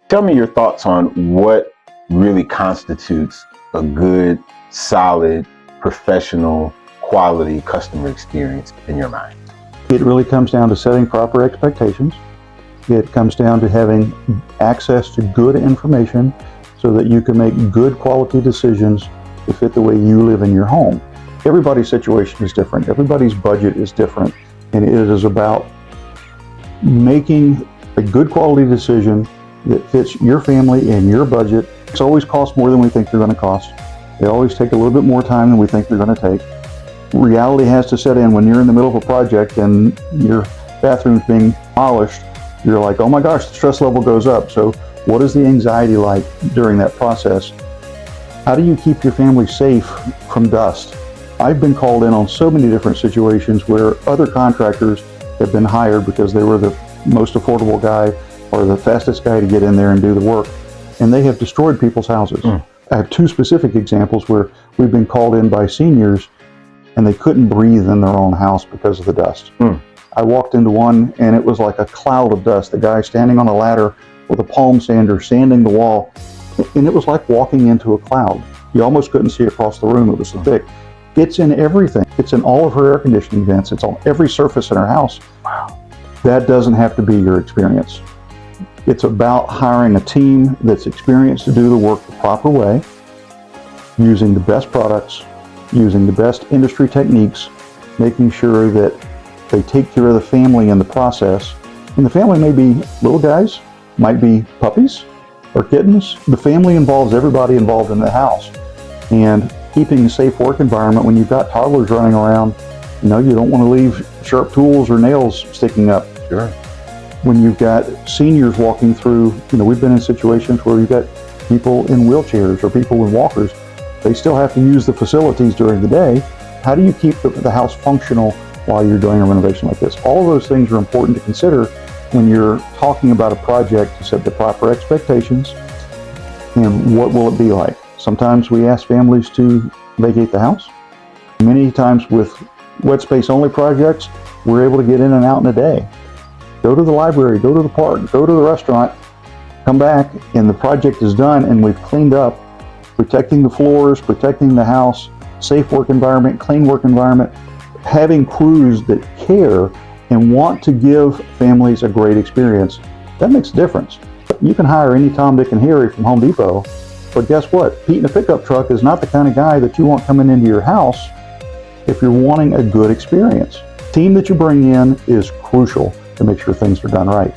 Tell me your thoughts on what really constitutes a good, solid, professional, quality customer experience in your mind. It really comes down to setting proper expectations. It comes down to having access to good information so that you can make good quality decisions to fit the way you live in your home. Everybody's situation is different. Everybody's budget is different. And it is about making a good quality decision that fits your family and your budget. It's always cost more than we think they're going to cost. They always take a little bit more time than we think they're going to take. Reality has to set in when you're in the middle of a project and your bathroom's being demolished. You're like, oh my gosh, the stress level goes up. So what is the anxiety like during that process? How do you keep your family safe from dust? I've been called in on so many different situations where other contractors have been hired because they were the most affordable guy or the fastest guy to get in there and do the work, and they have destroyed people's houses. I have two specific examples where we've been called in by seniors and they couldn't breathe in their own house because of the dust. I walked into one and it was like a cloud of dust. The guy standing on a ladder with a palm sander sanding the wall, and it was like walking into a cloud. You almost couldn't see across the room, it was so thick. It's in everything. It's in all of her air conditioning vents. It's on every surface in her house. Wow. That doesn't have to be your experience. It's about hiring a team that's experienced to do the work the proper way, using the best products, using the best industry techniques, making sure that they take care of the family in the process. And the family may be little guys, might be puppies or kittens. The family involves everybody involved in the house. And keeping a safe work environment when you've got toddlers running around, you don't want to leave sharp tools or nails sticking up. Sure. When you've got seniors walking through, we've been in situations where you've got people in wheelchairs or people in walkers. They still have to use the facilities during the day. How do you keep the house functional while you're doing a renovation like this? All of those things are important to consider when you're talking about a project to set the proper expectations and what will it be like. Sometimes we ask families to vacate the house. Many times with wet space only projects, we're able to get in and out in a day. Go to the library, go to the park, go to the restaurant, come back, and the project is done and we've cleaned up, protecting the floors, protecting the house, safe work environment, clean work environment, having crews that care and want to give families a great experience. That makes a difference. You can hire any Tom, Dick, and Harry from Home Depot, but guess what? Pete in a pickup truck is not the kind of guy that you want coming into your house if you're wanting a good experience. The team that you bring in is crucial to make sure things are done right.